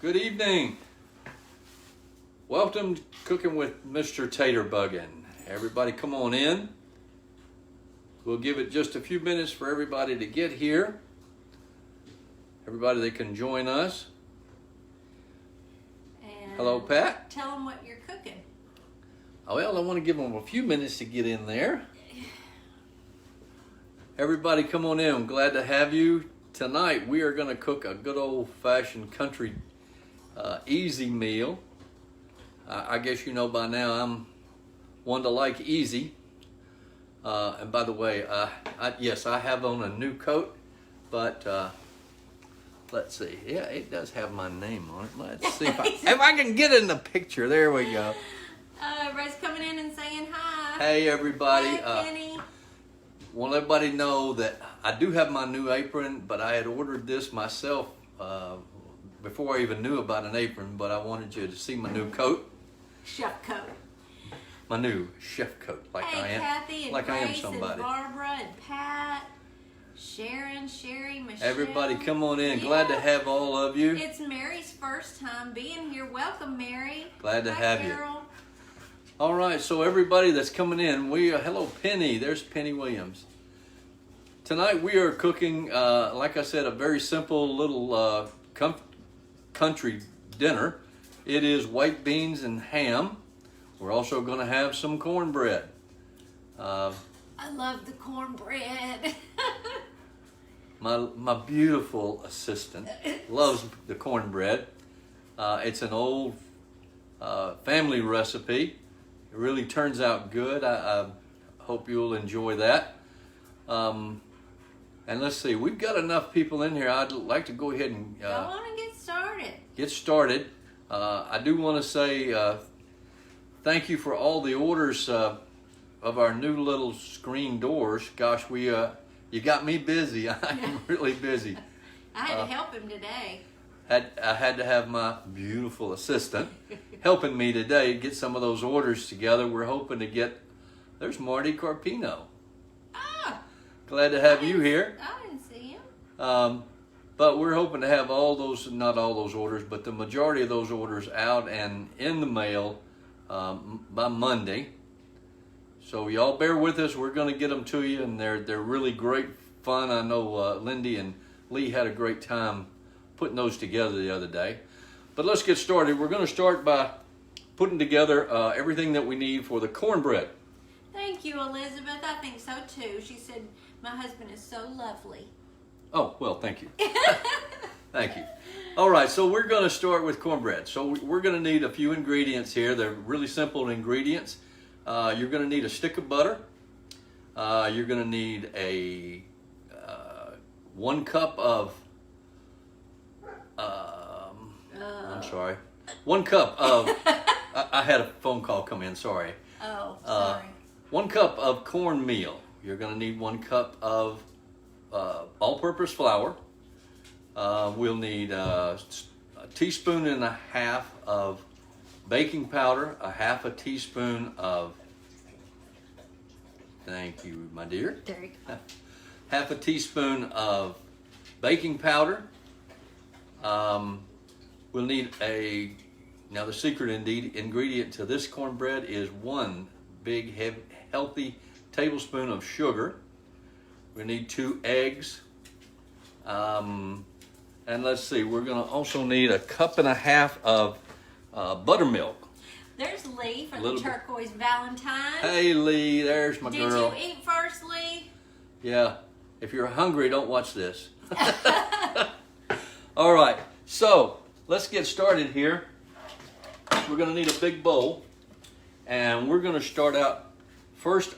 Good evening. Welcome to Cooking with Mr. Taterbuggin. Everybody come on in. We'll give it just a few minutes for everybody to get here. Everybody that can join us. And hello, Pat. Tell them what you're cooking. Oh, well, I want to give them a few minutes to get in there. Everybody come on in. I'm glad to have you. Tonight we are going to cook a good old-fashioned country easy meal. I guess you know by now I'm one to like easy. And by the way, yes, I have on a new coat, but let's see. Yeah, it does have my name on it. Let's see if I can get in the picture. There we go. Everybody's coming in and saying hi. Hey, everybody. Hi, Penny. Want everybody know that I do have my new apron, but I had ordered this myself before I even knew about an apron, but I wanted you to see my new coat. Chef coat. My new chef coat, like hey, I am. Kathy and like Grace I am somebody. And Barbara and Pat, Sharon, Sherry, Michelle. Everybody come on in. Yeah. Glad to have all of you. It's Mary's first time being here. Welcome, Mary. Glad to have Carol. you. All right, so everybody that's coming in, hello Penny. There's Penny Williams. Tonight we are cooking, like I said, a very simple little country dinner. It is white beans and ham. We're also going to have some cornbread. I love the cornbread. my beautiful assistant loves the cornbread. It's an old family recipe. It really turns out good. I hope you'll enjoy that. And let's see, we've got enough people in here. I'd like to go ahead and go on and get started. Get started. I do want to say thank you for all the orders of our new little screen doors. Gosh, you got me busy. I'm really busy. I had to help him today. I had to have my beautiful assistant helping me today get some of those orders together. We're hoping to get. There's Marty Carpino. Ah, glad to have you here. I didn't see him. But we're hoping to have all those, not all those orders, but the majority of those orders out and in the mail by Monday. So y'all bear with us. We're going to get them to you, and they're really great fun. I know Lindy and Lee had a great time putting those together the other day. But let's get started. We're going to start by putting together everything that we need for the cornbread. Thank you, Elizabeth. I think so too. She said my husband is so lovely. Oh, well, thank you. Thank you. All right, so we're going to start with cornbread. So we're going to need a few ingredients here. They're really simple ingredients. You're going to need a stick of butter. You're going to need a 1 cup of 1 cup of I had a phone call come in, sorry. Oh, sorry. 1 cup of cornmeal. You're going to need 1 cup of all-purpose flour. We'll need a teaspoon and a half of baking powder, a half a teaspoon of, thank you, my dear. There you go. Half a teaspoon of baking powder. We'll need now the secret ingredient to this cornbread is 1 big, healthy tablespoon of sugar. We need 2 eggs. And let's see, we're going to also need a cup and a half of buttermilk. There's Lee for the turquoise Valentine. Hey, Lee, there's my girl. Did you eat first, Lee? Yeah. If you're hungry, don't watch this. All right, so let's get started here. We're going to need a big bowl, and we're going to start out first.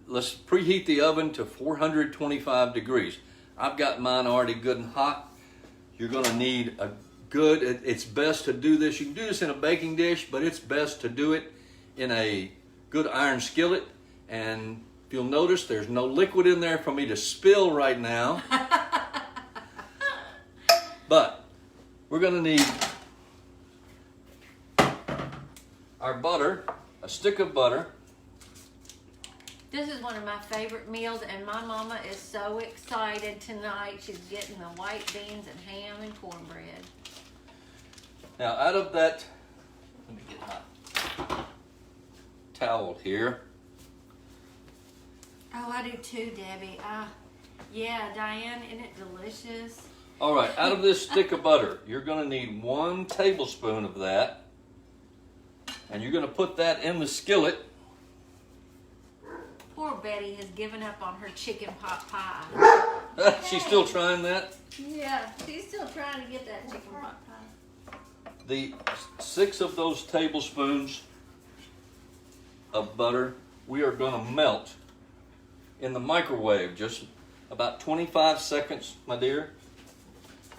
Let's preheat the oven to 425 degrees. I've got mine already good and hot. You're going to need a good, it's best to do this. You can do this in a baking dish, but it's best to do it in a good iron skillet. And if you'll notice, there's no liquid in there for me to spill right now. But we're going to need our butter, a stick of butter. This is one of my favorite meals, and my mama is so excited tonight. She's getting the white beans and ham and cornbread. Now out of that, let me get my towel here. Oh, I do too, Debbie. Yeah, Diane, isn't it delicious? All right, out of this stick of butter, you're going to need 1 tablespoon of that. And you're going to put that in the skillet. Poor Betty has given up on her chicken pot pie. She's still trying that. Yeah, she's still trying to get that chicken pot pie. The 6 of those tablespoons of butter, we are going to melt in the microwave, just about 25 seconds, my dear,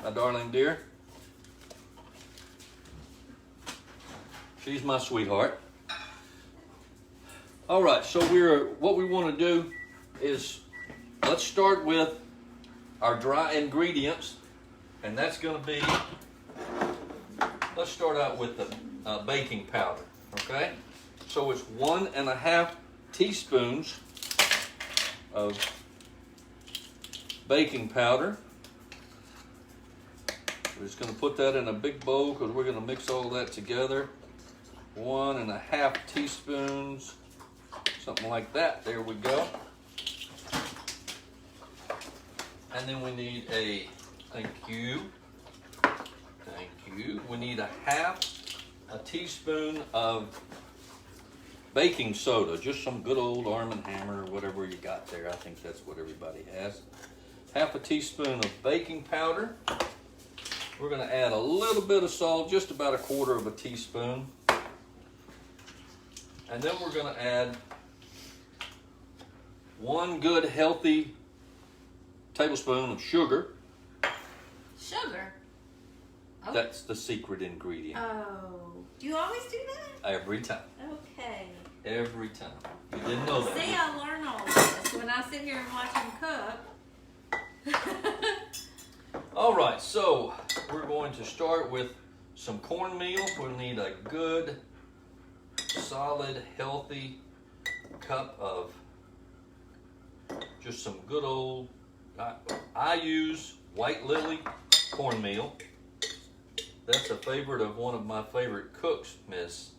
my darling dear. She's my sweetheart. All right, so what we want to do is, let's start with our dry ingredients, and that's going to be, let's start out with the baking powder, okay? So it's 1.5 teaspoons of baking powder. We're just going to put that in a big bowl because we're going to mix all that together. 1.5 teaspoons, something like that. There we go. And then we need thank you. We need 1/2 teaspoon of baking soda, just some good old Arm & Hammer or whatever you got there. I think that's what everybody has. 1/2 teaspoon of baking powder. We're going to add a little bit of salt, just about 1/4 teaspoon. And then we're going to add 1 good healthy tablespoon of sugar. Sugar? Oh. That's the secret ingredient. Oh. Do you always do that? Every time. Okay. Every time. You didn't know that. See, I learn all this when I sit here and watch him cook. All right, so we're going to start with some cornmeal. We'll need a good, solid, healthy cup of just some good old, I use White Lily cornmeal. That's a favorite of one of my favorite cooks, Miss.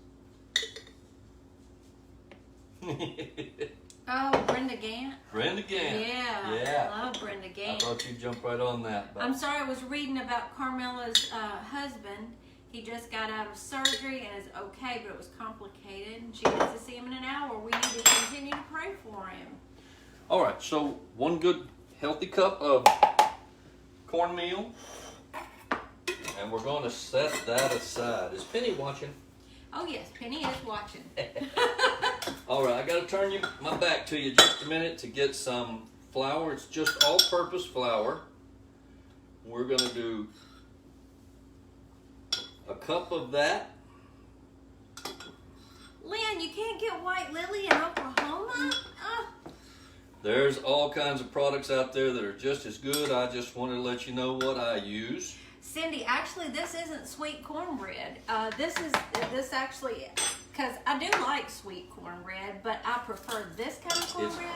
Oh, Brenda Gant? Brenda Gant. Yeah. I love Brenda Gant. I thought you'd jump right on that. I'm sorry, I was reading about Carmela's husband. He just got out of surgery and is okay, but it was complicated. And she gets to see him in an hour. We need to continue to pray for him. All right, so 1 good healthy cup of cornmeal. And we're going to set that aside. Is Penny watching? Oh, yes, Penny is watching. All right, I got to turn my back to you just a minute to get some flour. It's just all-purpose flour. We're going to do a cup of that. Lynn, you can't get White Lily in Oklahoma? Oh. There's all kinds of products out there that are just as good. I just wanted to let you know what I use. Cindy, actually, this isn't sweet cornbread. This actually, because I do like sweet cornbread, but I prefer this kind of cornbread.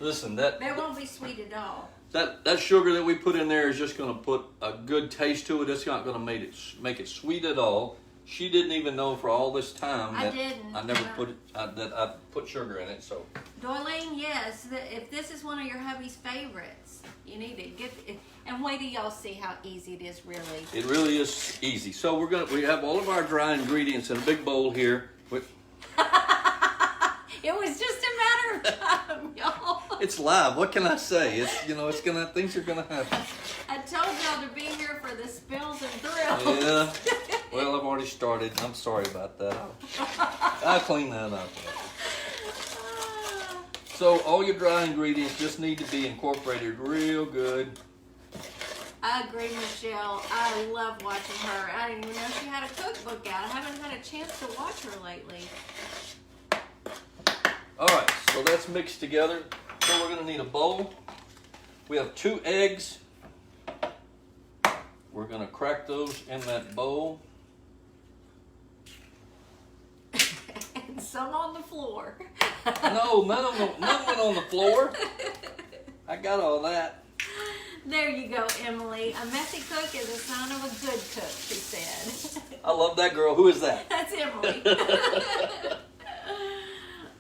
Listen, That won't be sweet at all. That sugar that we put in there is just going to put a good taste to it. It's not going to make it sweet at all. She didn't even know for all this time that I never that I put sugar in it. So, Dorleen, yes, if this is one of your hubby's favorites, you need to get it. And wait till y'all see how easy it is, really. It really is easy. So we have all of our dry ingredients in a big bowl here. It was just a matter of time, y'all. It's live. What can I say? Things are gonna happen. I told y'all to be here for the spills and thrills. Yeah. Well, I've already started. I'm sorry about that. I'll clean that up. So all your dry ingredients just need to be incorporated real good. I agree, Michelle. I love watching her. I didn't even know she had a cookbook out. I haven't had a chance to watch her lately. All right, so that's mixed together. So we're going to need a bowl. We have 2 eggs. We're going to crack those in that bowl. And some on the floor. No, none went on the floor. I got all that. There you go, Emily. A messy cook is a sign of a good cook, she said. I love that girl. Who is that? That's Emily.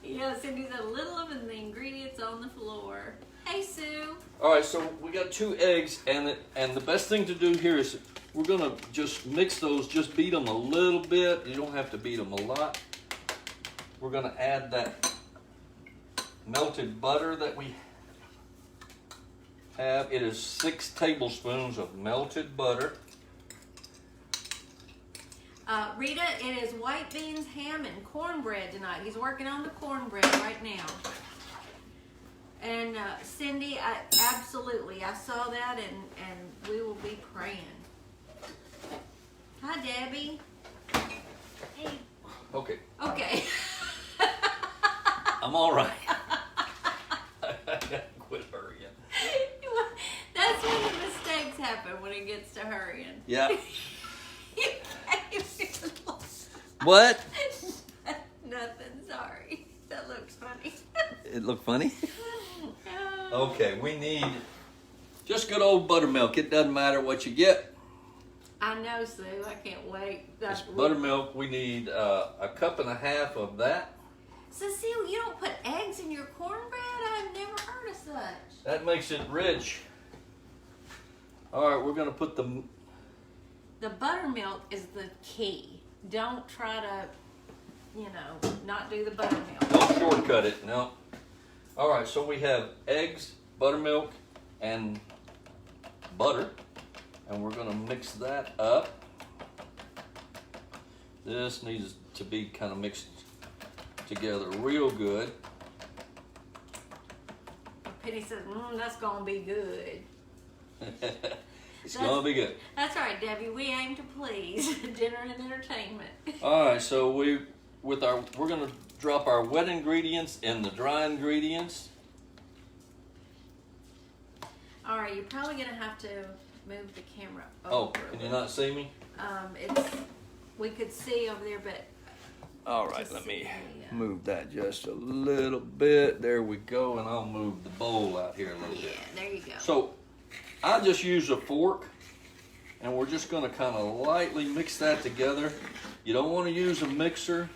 Yeah, Cindy said a little of the ingredients on the floor. Hey, Sue. All right, so we got 2 eggs, and the best thing to do here is we're gonna just mix those. Just beat them a little bit. You don't have to beat them a lot. We're gonna add that melted butter that we have. It is 6 tablespoons of melted butter. Rita, it is white beans, ham, and cornbread tonight. He's working on the cornbread right now. And Cindy, absolutely, I saw that, and we will be praying. Hi, Debbie. Hey. Okay. Okay. I'm all right. I gotta quit hurrying. That's when the mistakes happen, when it gets to hurrying. Yeah. What? Nothing, sorry. That looks funny. It looked funny? Okay, we need just good old buttermilk. It doesn't matter what you get. I know, Sue. I can't wait. It's buttermilk. We need 1.5 cups of that. Cecile, you don't put eggs in your cornbread? I've never heard of such. That makes it rich. All right, we're going to put the buttermilk is the key. Don't try to, not do the buttermilk. Don't shortcut it, no. All right, so we have eggs, buttermilk, and butter. And we're going to mix that up. This needs to be kind of mixed together real good. Penny says, that's going to be good. It's going to be good. That's right, Debbie. We aim to please. Dinner and entertainment. All right, so we're going to drop our wet ingredients in the dry ingredients. All right, you're probably going to have to move the camera over. Oh, can you not see me? We could see over there, but all right, let me move that just a little bit. There we go, and I'll move the bowl out here a little bit. Yeah, there you go. So I just use a fork, and we're just going to kind of lightly mix that together. You don't want to use a mixer.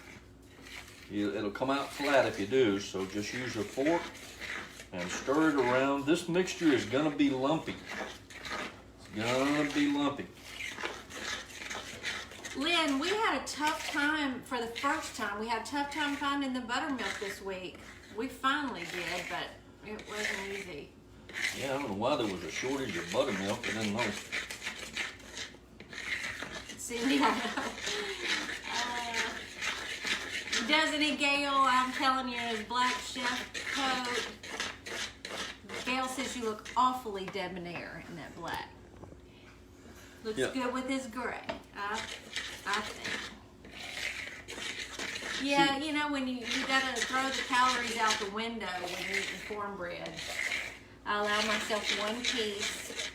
It'll come out flat if you do, so just use a fork and stir it around. This mixture is going to be lumpy. It's going to be lumpy. Lynn, we had a tough time for the first time. We had a tough time finding the buttermilk this week. We finally did, but it wasn't easy. Yeah, I don't know why there was a shortage of buttermilk. I didn't know. Cindy, I know. Doesn't he, Gail? I'm telling you, his black chef coat. Gail says you look awfully debonair in that black. Looks good with his gray, I think. Yeah, when you gotta throw the calories out the window when you're eating cornbread. I allow myself 1 piece.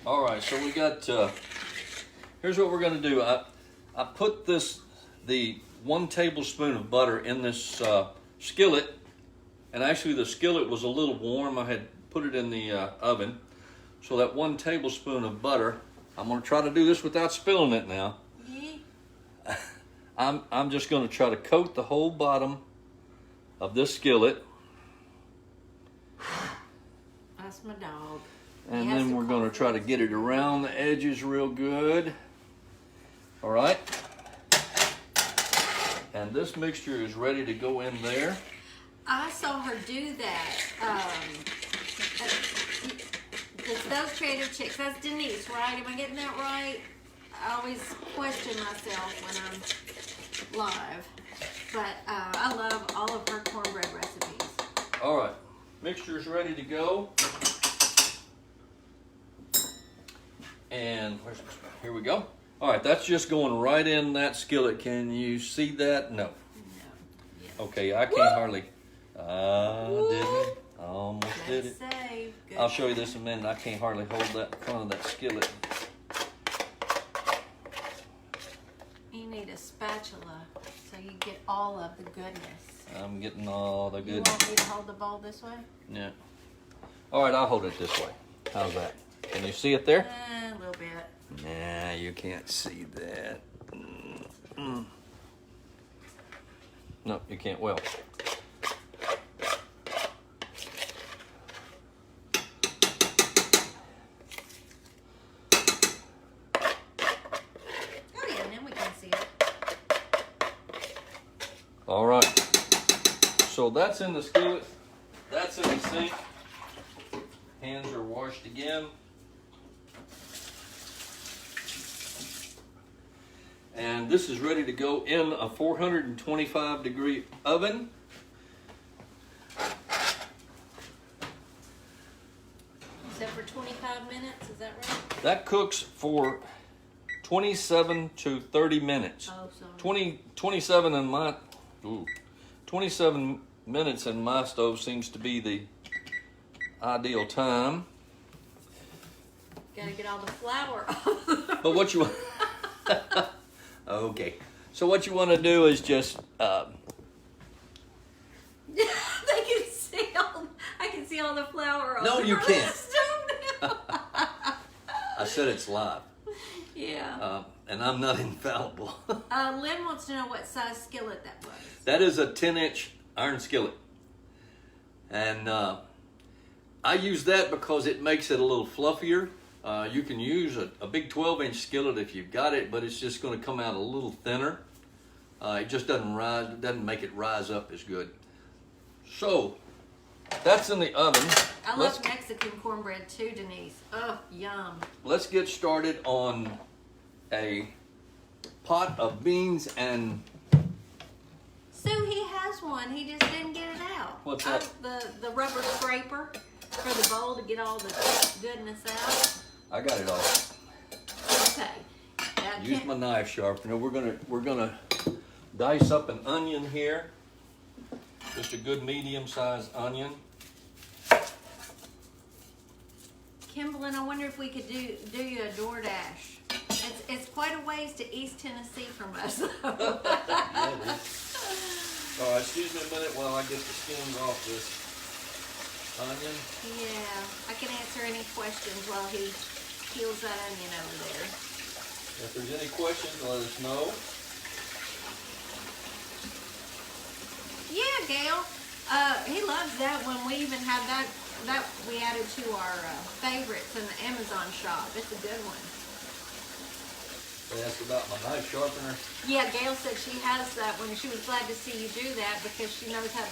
All right, so we got, here's what we're gonna do. I put the 1 tablespoon of butter in this skillet, and actually the skillet was a little warm. I had put it in the oven. So that 1 tablespoon of butter, I'm gonna try to do this without spilling it now. Yeah. I'm just gonna try to coat the whole bottom of this skillet. That's my dog. And then we're gonna try to get it around the edges real good. All right. And this mixture is ready to go in there. I saw her do that. It's those Trader Chicks. That's Denise, right? Am I getting that right? I always question myself when I'm live. But I love all of her cornbread recipes. All right. Mixture's ready to go. And here we go. All right, that's just going right in that skillet. Can you see that? No. No. Yes. Okay, I can't hardly. Didn't. I almost did it. Save. Good. I'll show you this in a minute. I can't hardly hold that front of that skillet. You need a spatula so you get all of the goodness. I'm getting all the You good. want me to hold the bowl this way? Yeah. All right, I'll hold it this way. How's that? Can you see it there? A little bit. Nah, you can't see that. Mm. No, you can't. Well, Oh yeah, now we can see it. all right. So that's in the skillet. That's in the sink. Hands are washed again. And this is ready to go in a 425 degree oven. Set for 25 minutes, is that right? That cooks for 27 to 30 minutes. Oh, sorry. 27 in my 27 minutes in my stove seems to be the ideal time. Gotta get all the flour off. But what you want? Okay. So what you want to do is just I can see all the flour on No, the you can't. stove now. I said it's live, Yeah. and I'm not infallible. Lynn wants to know what size skillet that was. That is a 10-inch iron skillet, and I use that because it makes it a little fluffier. You can use a big 12-inch skillet if you've got it, but it's just going to come out a little thinner. It just doesn't rise, doesn't make it rise up as good. So that's in the oven. I love Mexican cornbread too, Denise. Oh, yum. Let's get started on a pot of beans and Sue, he has one. He just didn't get it out. What's that? The rubber scraper for the bowl to get all the goodness out. I got it all. Okay. Use my knife sharpener. We're gonna dice up an onion here. Just a good medium-sized onion. Kimberlyn, I wonder if we could do you a DoorDash. It's quite a ways to East Tennessee from us. Yeah, it is. All right, excuse me a minute while I get the skins off this onion. Yeah, I can answer any questions while he peels that onion over there. If there's any questions, let us know. Yeah, Gail. He loves that one. We even have that we added to our favorites in the Amazon shop. It's a good one. They asked about my knife sharpener. Yeah, Gail said she has that one. She was glad to see you do that because she knows how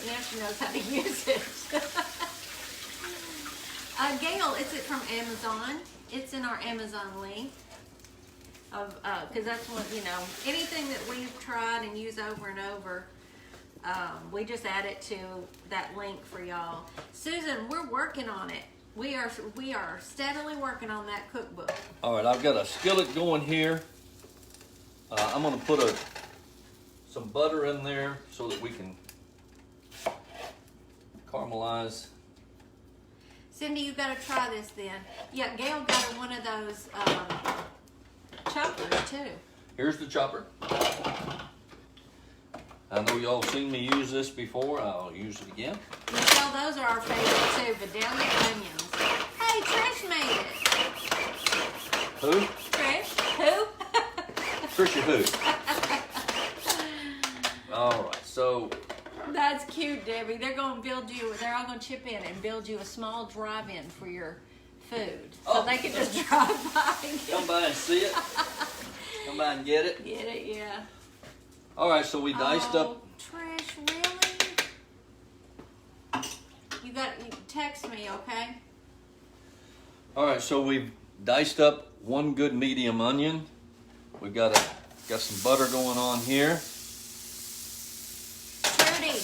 to use it. Gail, is it from Amazon? It's in our Amazon link. Because that's what, anything that we've tried and use over and over, we just add it to that link for y'all. Susan, we're working on it. We are steadily working on that cookbook. All right, I've got a skillet going here. I'm going to put some butter in there so that we can caramelize. Cindy, you got to try this then. Yeah, Gail got her one of those choppers too. Here's the chopper. I know y'all seen me use this before. I'll use it again. Michelle, those are our favorite too, but down the onions. Hey, Trish made it. Who? Trish? Who? Trisha who? All right, so. That's cute, Debbie. They're all going to chip in and build you a small drive-in for your food. So they can just drive by and come by and see it. Come by and get it. Get it, yeah. All right, so we diced up. Trish, really? You text me, okay? All right, so we've diced up one good medium onion. We've got some butter going on here. Trudy,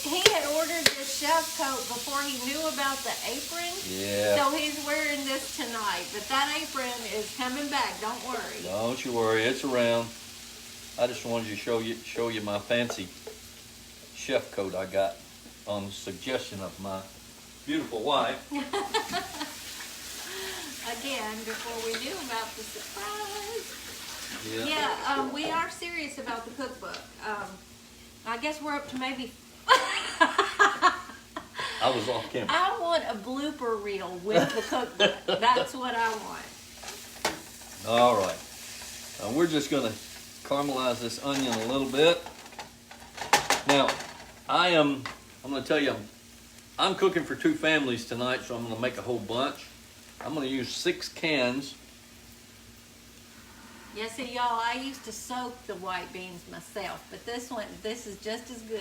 he had ordered this chef coat before he knew about the apron. Yeah. So he's wearing this tonight, but that apron is coming back. Don't worry. Don't you worry, it's around. I just wanted to show you my fancy chef coat I got on the suggestion of my beautiful wife. Again, before we knew about the surprise. Yeah. Yeah, we are serious about the cookbook. I guess we're up to maybe I was off camera. I want a blooper reel with the cookbook. That's what I want. All right. We're just going to caramelize this onion a little bit. Now, I'm going to tell you, I'm cooking for 2 families tonight, so I'm going to make a whole bunch. I'm going to use 6 cans. Yeah, see, y'all, I used to soak the white beans myself, but this is just as good.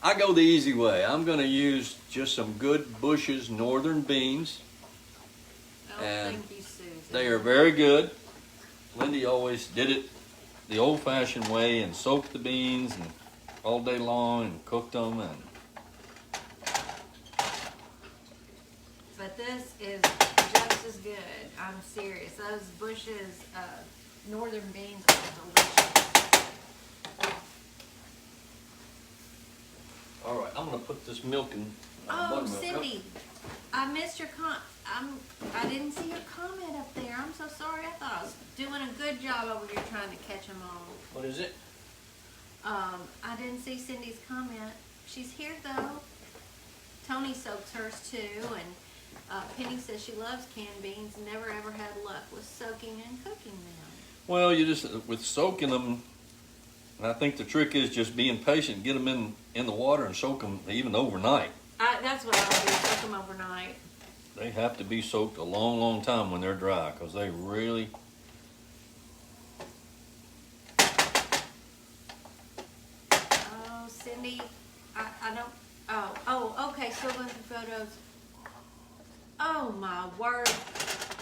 I go the easy way. I'm going to use just some good Bush's northern beans. Oh, And thank you, Susan. they are very good. Lindy always did it the old-fashioned way and soaked the beans and all day long and cooked them. And But this is just as good. I'm serious. Those Bush's northern beans are delicious. all right, I'm going to put this milk in. Oh, buttermilk. Cindy, I missed your I didn't see your comment up there. I'm so sorry. I thought I was doing a good job over here trying to catch them all. What is it? I didn't see Cindy's comment. She's here though. Tony soaks hers too, and Penny says she loves canned beans. Never ever had luck with soaking and cooking them. Well, you just, with soaking them, I think the trick is just being patient. Get them in the water and soak them even overnight. That's what I'll do. Soak them overnight. They have to be soaked a long, long time when they're dry because they really... Oh, Cindy, I don't... Oh, okay, still going through photos. Oh, my word.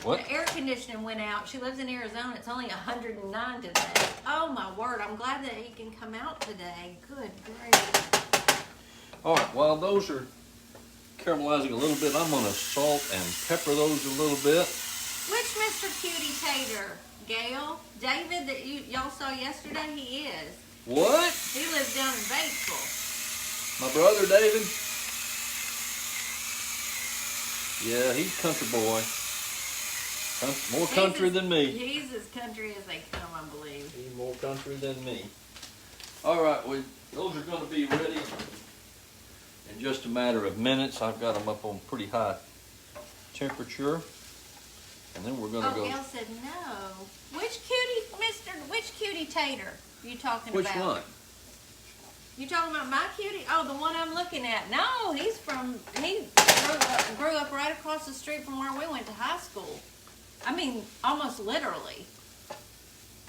What? The air conditioning went out. She lives in Arizona. It's only 109 today. Oh, my word. I'm glad that he can come out today. Good grief. All right, while those are caramelizing a little bit, I'm going to salt and pepper those a little bit. Which Mr. Cutie Tater? Gail? David that y'all saw yesterday? He is. What? He lives down in Batesville. My brother David? Yeah, he's country boy. More country than me. He's as country as they come, I believe. He's more country than me. All right, well, those are going to be ready in just a matter of minutes. I've got them up on pretty high temperature. And then we're going to go... Oh, Gail said no. Which cutie tater are you talking Which about? one? You talking about my cutie? Oh, the one I'm looking at. No, he grew up right across the street from where we went to high school. I mean, almost literally.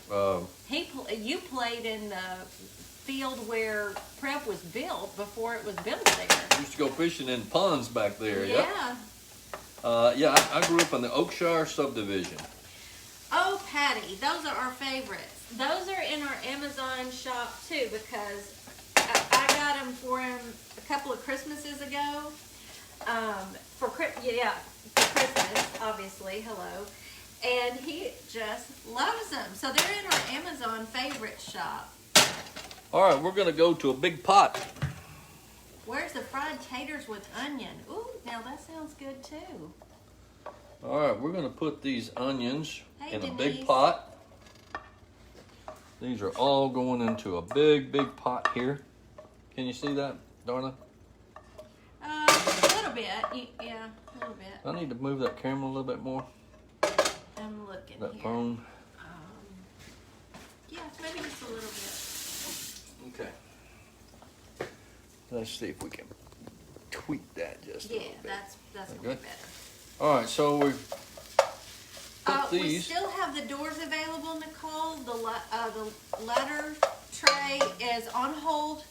You played in the field where Prep was built before it was built there. Used to go fishing in ponds back there. Yeah. Yeah, I grew up in the Oakshire subdivision. Oh, Patty, those are our favorites. Those are in our Amazon shop too because I got them for him a couple of Christmases ago. For Christmas, obviously. Hello. And he just loves them. So they're in our Amazon favorite shop. All right, we're going to go to a big pot. Where's the fried taters with onion? Ooh, now that sounds good too. All right, we're going to put these onions in a big Denise. pot. These are all going into a big, big pot here. Can you see that, Darla? A little bit. Yeah, a little bit. I need to move that camera a little bit more. I'm looking That here. phone. Yeah, maybe just a little bit. Okay. Let's see if we can tweak that just a Yeah, little bit. that's Okay. way better. All right, so we've put We these. still have the doors available, Nicole. The ladder tray is on hold.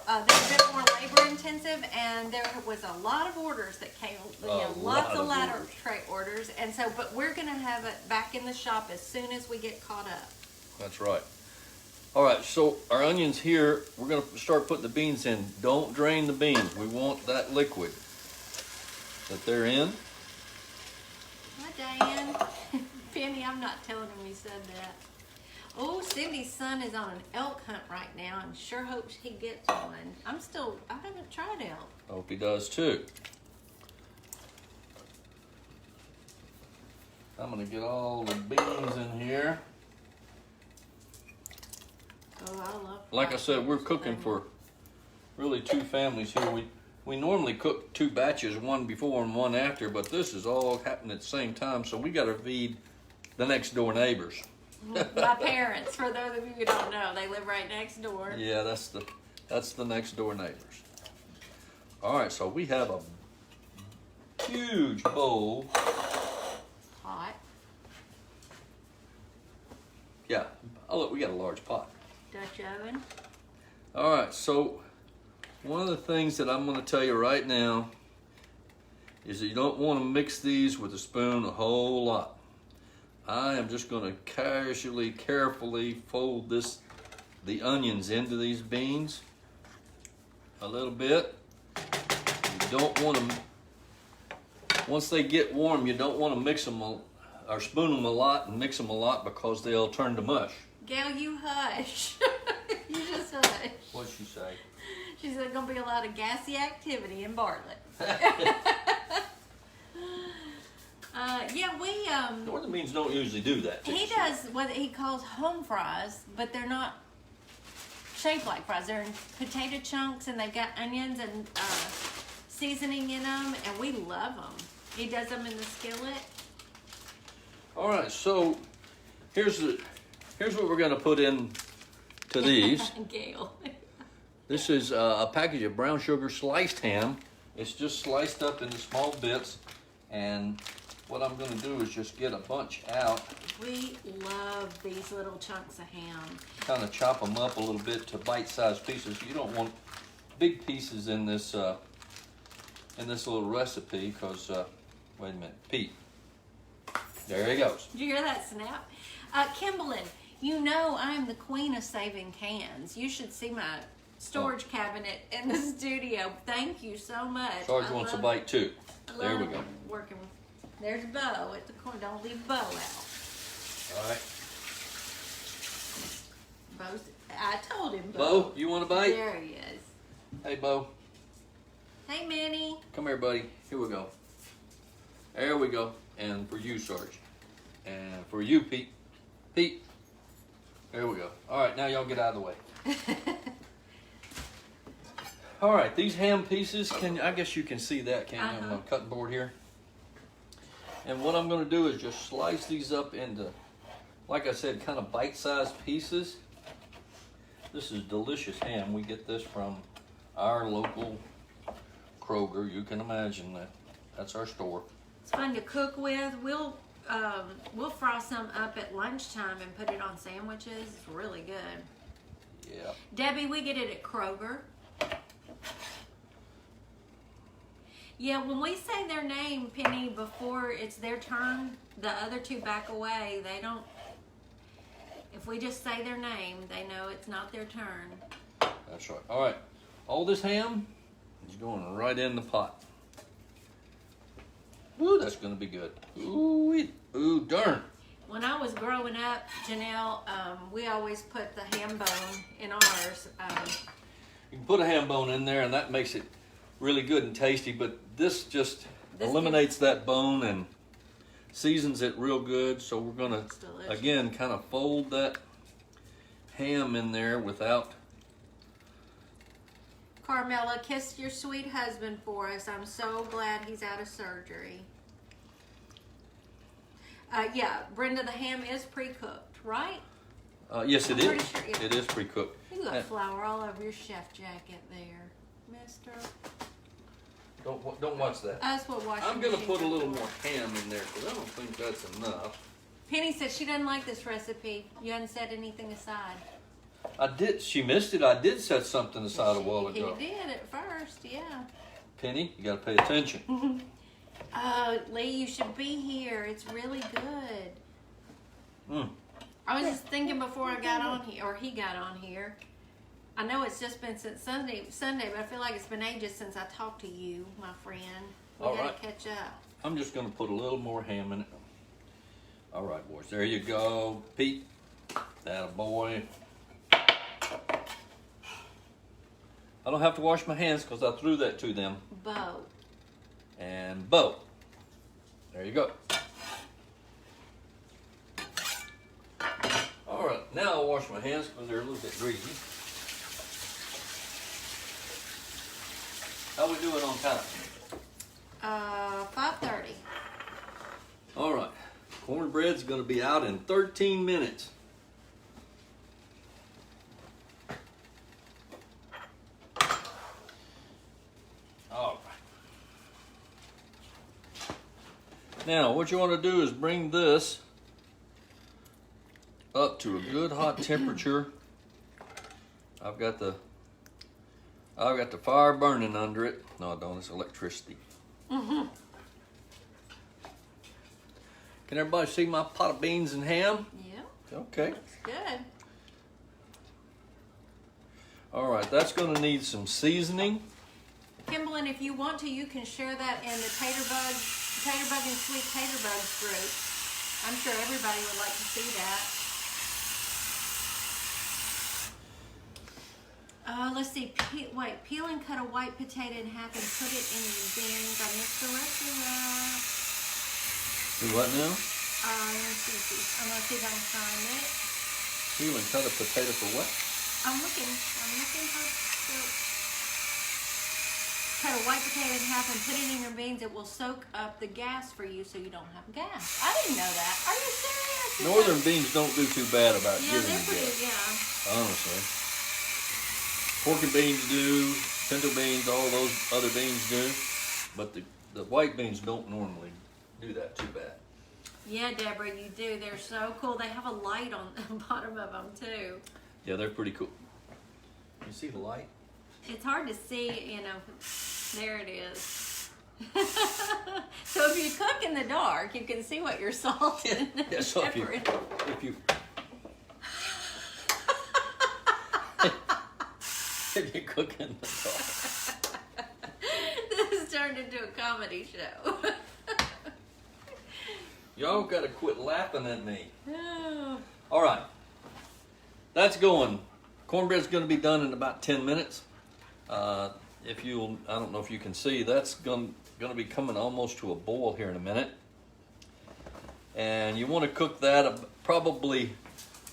They're a bit more labor intensive, and there was a lot of orders that came. Lots of ladder orders. tray orders, and so. But we're gonna have it back in the shop as soon as we get caught up. That's right. All right, so our onions here, we're going to start putting the beans in. Don't drain the beans. We want that liquid that they're in. Hi, Diane. Penny, I'm not telling him you said that. Oh, Cindy's son is on an elk hunt right now and sure hopes he gets one. I haven't tried elk. I hope he does too. I'm going to get all the beans in here. Oh, I love Like I said, we're cooking for really 2 families here. we normally cook 2 batches, one before and one after, but this is all happening at the same time, so we got to feed the next door neighbors. My parents, for those of you who don't know, they live right next door. Yeah, that's the next door neighbors. All right, so we have a huge bowl. Hot. Yeah, oh look, we got a large pot. Dutch oven. All right, so one of the things that I'm going to tell you right now is that you don't want to mix these with a spoon a whole lot. I am just going to casually, carefully fold the onions into these beans a little bit. You don't want to, once they get warm, you don't want to mix them or spoon them a lot and mix them a lot because they'll turn to mush. Gail, you hush. You just hush. What'd she say? She said there's going to be a lot of gassy activity in Bartlett. Yeah, we Northern beans don't usually do that. he does what he calls home fries, but they're not shaped like fries. They're in potato chunks, and they've got onions and seasoning in them, and we love them. He does them in the skillet. All right, so here's what we're going to put in to these. Gail. This is a package of brown sugar sliced ham. It's just sliced up into small bits, and what I'm going to do is just get a bunch out. We love these little chunks of ham. Kind of chop them up a little bit to bite-sized pieces. You don't want big pieces in this little recipe because, wait a minute, Pete. There he goes. Did you hear that snap? Kimberlyn, you know I'm the queen of saving cans. You should see my storage cabinet in the studio. Thank you so much. Sarge wants a bite too. There we go. Working. There's Bo at the corner. Don't leave Bo out. All right. I told him, Bo. Bo, you want a bite? There he is. Hey, Bo. Hey, Minnie. Come here, buddy. Here we go. There we go. And for you, Sarge. And for you, Pete. Pete. There we go. All right, now y'all get out of the way. All right, these ham pieces, I guess you can see that, can't you, on the cutting board here? And what I'm going to do is just slice these up into, like I said, kind of bite-sized pieces. This is delicious ham. We get this from our local Kroger. You can imagine that. That's our store. It's fun to cook with. We'll fry some up at lunchtime and put it on sandwiches. It's really good. Yeah. Debbie, we get it at Kroger. Yeah, when we say their name, Penny, before it's their turn, the other two back away. They don't, if we just say their name, they know it's not their turn. That's right. All right. All this ham is going right in the pot. Ooh, that's going to be good. Ooh, darn. When I was growing up, Janelle, we always put the ham bone in ours. You can put a ham bone in there, and that makes it really good and tasty, but this just eliminates that bone and seasons it real good. So we're going to, again, kind of fold that ham in there without... Carmela, kiss your sweet husband for us. I'm so glad he's out of surgery. Yeah, Brenda, the ham is pre-cooked, right? Yes, it is. Pretty sure, yeah. It is pre-cooked. You got flour all over your chef jacket there, mister. Don't watch that. That's what washing I'm going to machines put a are little for. more ham in there because I don't think that's enough. Penny said she doesn't like this recipe. You hadn't set anything aside. I did. She missed it. I did set something aside a while ago. He did at first, yeah. Penny, you got to pay attention. Lee, you should be here. It's really good. Mm. I was just thinking before I got on here, or he got on here. I know it's just been since Sunday, but I feel like it's been ages since I talked to you, my friend. We All gotta right. catch up. I'm just going to put a little more ham in it. All right, boys. There you go. Pete, that a boy. I don't have to wash my hands because I threw that to them. Bo. And Bo. There you go. All right, now I'll wash my hands because they're a little bit greasy. How we doing on time? 5:30. All right. Cornbread's going to be out in 13 minutes. All right. Now, what you want to do is bring this up to a good hot temperature. I've got the fire burning under it. No, I don't. It's electricity. Mm-hmm. Can everybody see my pot of beans and ham? Yeah. Okay. Looks good. All right. That's going to need some seasoning. Kimberlyn, if you want to, you can share that in the Taterbuggin Sweet Taterbugs group. I'm sure everybody would like to see that. Let's see. Peel and cut a white potato in half and put it in your beans. I mixed the rest of that. Do what now? Let me see. I'm gonna see if I can find it. Peel and cut a potato for what? I'm looking for. Cut a white potato in half and put it in your beans. It will soak up the gas for you, so you don't have gas. I didn't know that. Are you serious? Northern beans don't do too bad about Yeah, giving they're you pretty. gas. Yeah. Honestly. Pork and beans do, pinto beans, all those other beans do, but the white beans don't normally do that too bad. Yeah, Deborah, you do. They're so cool. They have a light on the bottom of them too. Yeah, they're pretty cool. You see the light? It's hard to see, you know. There it is. So if you cook in the dark, you can see what you're salting. Yeah, so if you if you cook in the dark. This has turned into a comedy show. Y'all gotta quit laughing at me. Oh. All right, that's going. Cornbread's gonna be done in about 10 minutes. I don't know if you can see, that's gonna be coming almost to a boil here in a minute. And you want to cook that probably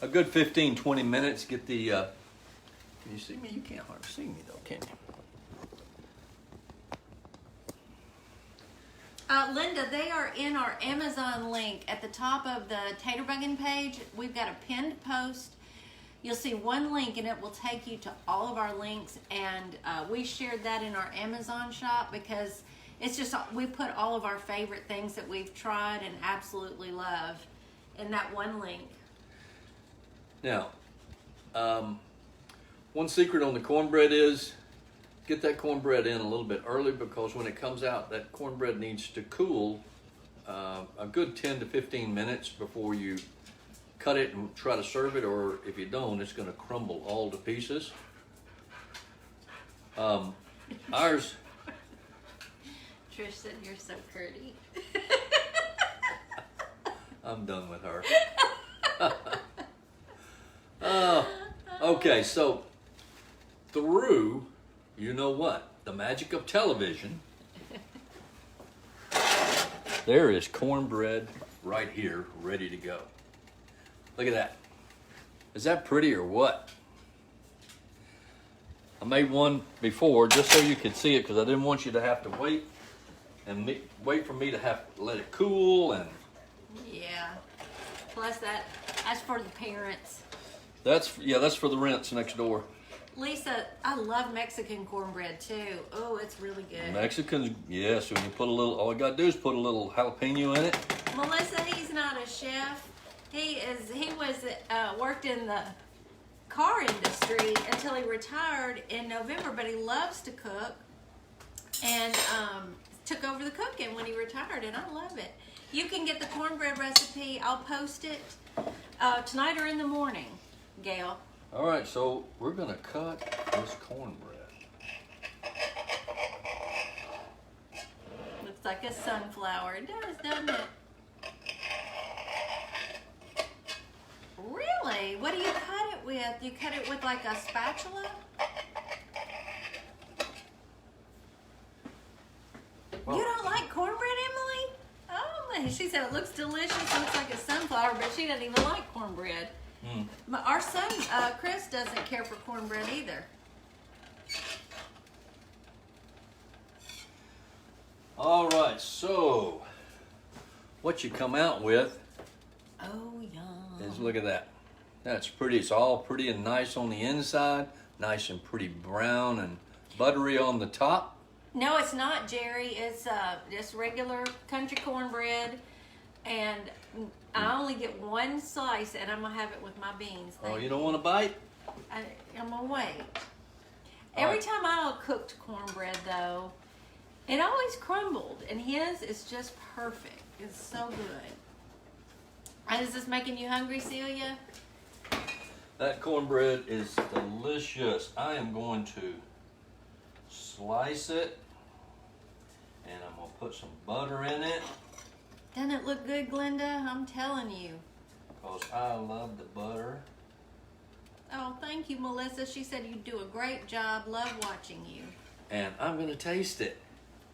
a good 15-20 minutes. Get the, can you see me? You can't hardly see me though, can you? Linda, they are in our Amazon link at the top of the Taterbuggin page. We've got a pinned post. You'll see one link and it will take you to all of our links, and we shared that in our Amazon shop because it's just, we put all of our favorite things that we've tried and absolutely love in that one link. Now, one secret on the cornbread is get that cornbread in a little bit early, because when it comes out, that cornbread needs to cool a good 10 to 15 minutes before you cut it and try to serve it, or if you don't, it's going to crumble all to pieces. Ours. Trish said you're so pretty. I'm done with her. Okay, so through, you know what, the magic of television, there is cornbread right here, ready to go. Look at that. Is that pretty or what? I made one before just so you could see it, because I didn't want you to have to wait wait for me to have to let it cool. And Yeah. Plus that's for the parents. that's for the rents next door. Lisa, I love Mexican cornbread too. Oh, it's really good. Mexicans, yes. When you put a little, all you gotta do is put a little jalapeno in it. Melissa, he's not a chef. He worked in the car industry until he retired in November, but he loves to cook and took over the cooking when he retired, and I love it. You can get the cornbread recipe. I'll post it tonight or in the morning, Gail. All right, so we're gonna cut this cornbread. Looks like a sunflower. It does, doesn't it? Really? What do you cut it with? Do you cut it with like a spatula? Well, You don't like cornbread, Emily? Oh, she said it looks delicious. It looks like a sunflower, but she doesn't even like cornbread. But our son, Chris, doesn't care for cornbread either. All right, so what you come out with Oh, yum. is, look at that. That's pretty. It's all pretty and nice on the inside, nice and pretty brown and buttery on the top. No, it's not, Jerry. It's just regular country cornbread, and I only get one slice, and I'm gonna have it with my beans. Oh, you don't want to bite? I'm gonna wait. All Every right. time I cooked cornbread, though, it always crumbled, and his is just perfect. It's so good. And is this making you hungry, Celia? That cornbread is delicious. I am going to slice it, and I'm gonna put some butter in it Doesn't it look good, Glenda? I'm telling you. because I love the butter. Oh, thank you, Melissa. She said you do a great job. Love watching you. And I'm gonna taste it.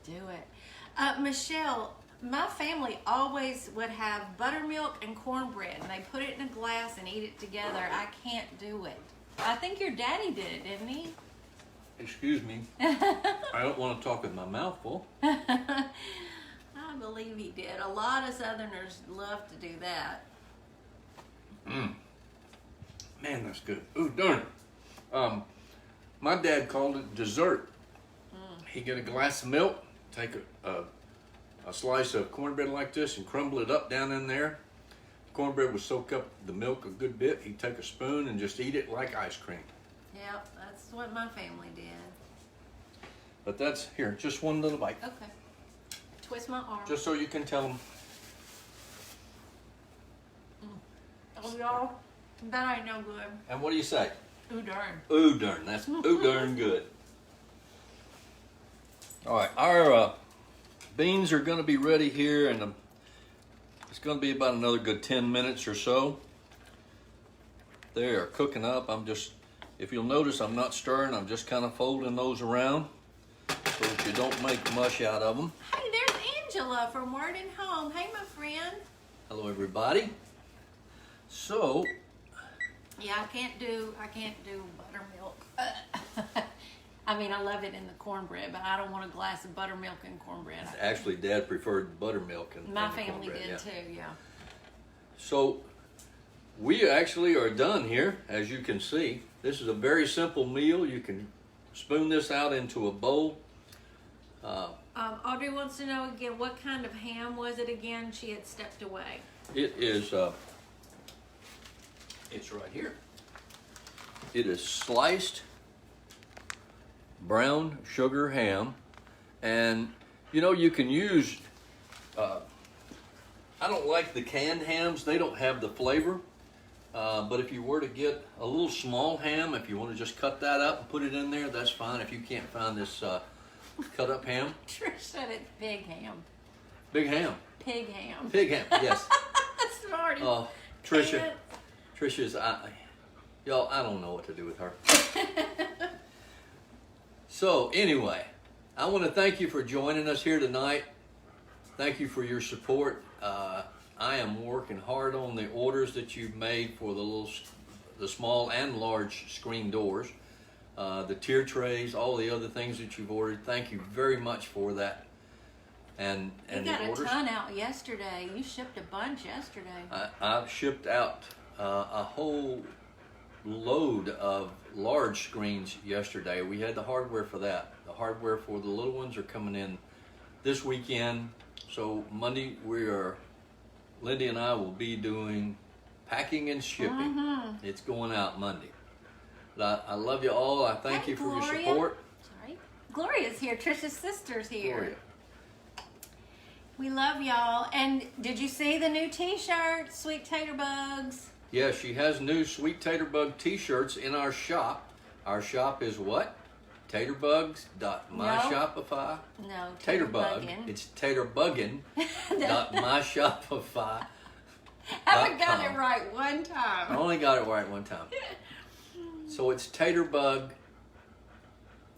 Do it. Michelle, my family always would have buttermilk and cornbread, and they put it in a glass and eat it together. I can't do it. I think your daddy did it, didn't he? Excuse me. I don't want to talk with my mouth full. I believe he did. A lot of Southerners love to do that. Man, that's good. Ooh, darn it. My dad called it dessert. He'd get a glass of milk, take a slice of cornbread like this and crumble it up down in there. Cornbread would soak up the milk a good bit. He'd take a spoon and just eat it like ice cream. Yep, that's what my family did. But that's, here, just one little bite. Okay. Twist my arm. Just so you can tell them. Oh, y'all, that ain't no good. And what do you say? Ooh, darn. Ooh, darn. That's ooh, darn good. All right, our beans are going to be ready here, and it's going to be about another good 10 minutes or so. They are cooking up. I'm just, if you'll notice, I'm not stirring. I'm just kind of folding those around so that you don't make mush out of them. Hey, there's Angela from Word and Home. Hey, my friend. Hello, everybody. So, Yeah, I can't do buttermilk. I mean, I love it in the cornbread, but I don't want a glass of buttermilk and cornbread. actually, Dad preferred buttermilk. My in the family cornbread, did yeah. too, yeah. So we actually are done here, as you can see. This is a very simple meal. You can spoon this out into a bowl. Audrey wants to know again, what kind of ham was it again? She had stepped away. It is, it's right here. It is sliced brown sugar ham. And, you know, you can use, I don't like the canned hams. They don't have the flavor. But if you were to get a little small ham, if you want to just cut that up and put it in there, that's fine. If you can't find this cut up ham. Trish said it's pig ham. Big ham. Pig ham. Pig ham, yes. Smarty. Oh, Trisha's, y'all, I don't know what to do with her. So anyway, I want to thank you for joining us here tonight. Thank you for your support. I am working hard on the orders that you've made for the small and large screen doors, the tier trays, all the other things that you've ordered. Thank you very much for that. And You the got a orders. ton out yesterday. You shipped a bunch yesterday. I've shipped out a whole load of large screens yesterday. We had the hardware for that. The hardware for the little ones are coming in this weekend. So Monday Lindy and I will be doing packing and shipping. It's going out Monday. But I love you all. I thank Hey, you for your Gloria. support. Sorry. Gloria's here. Trisha's sister's here. Gloria. We love y'all. And did you see the new t-shirt, Sweet Tater Bugs? Yeah, she has new Sweet Tater Bug t-shirts in our shop. Our shop is what? Taterbugs.myshopify. No, Taterbug. Taterbuggin. It's taterbuggin.myshopify. Haven't got .com. it right one I time. only got it right one time. So it's Taterbug.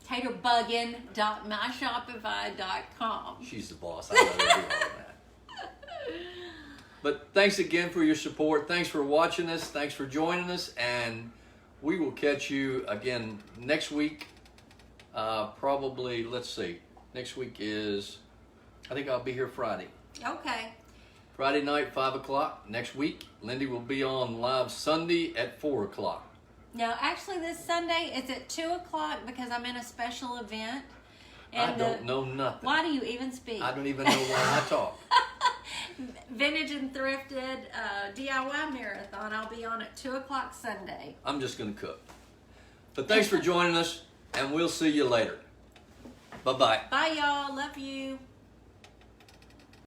Taterbuggin.myshopify.com. She's the boss. I let her do all of that. But thanks again for your support. Thanks for watching us. Thanks for joining us. And we will catch you again next week. Probably, let's see. Next week is I think I'll be here Friday. Okay. Friday night, 5 o'clock. Next week, Lindy will be on live Sunday at 4 o'clock. No, actually this Sunday it's at 2 o'clock because I'm in a special event. I don't know nothing. Why do you even speak? I don't even know why I talk. Vintage and Thrifted DIY Marathon. I'll be on at 2 o'clock Sunday. I'm just going to cook. But thanks for joining us, and we'll see you later. Bye-bye. Bye, y'all. Love you.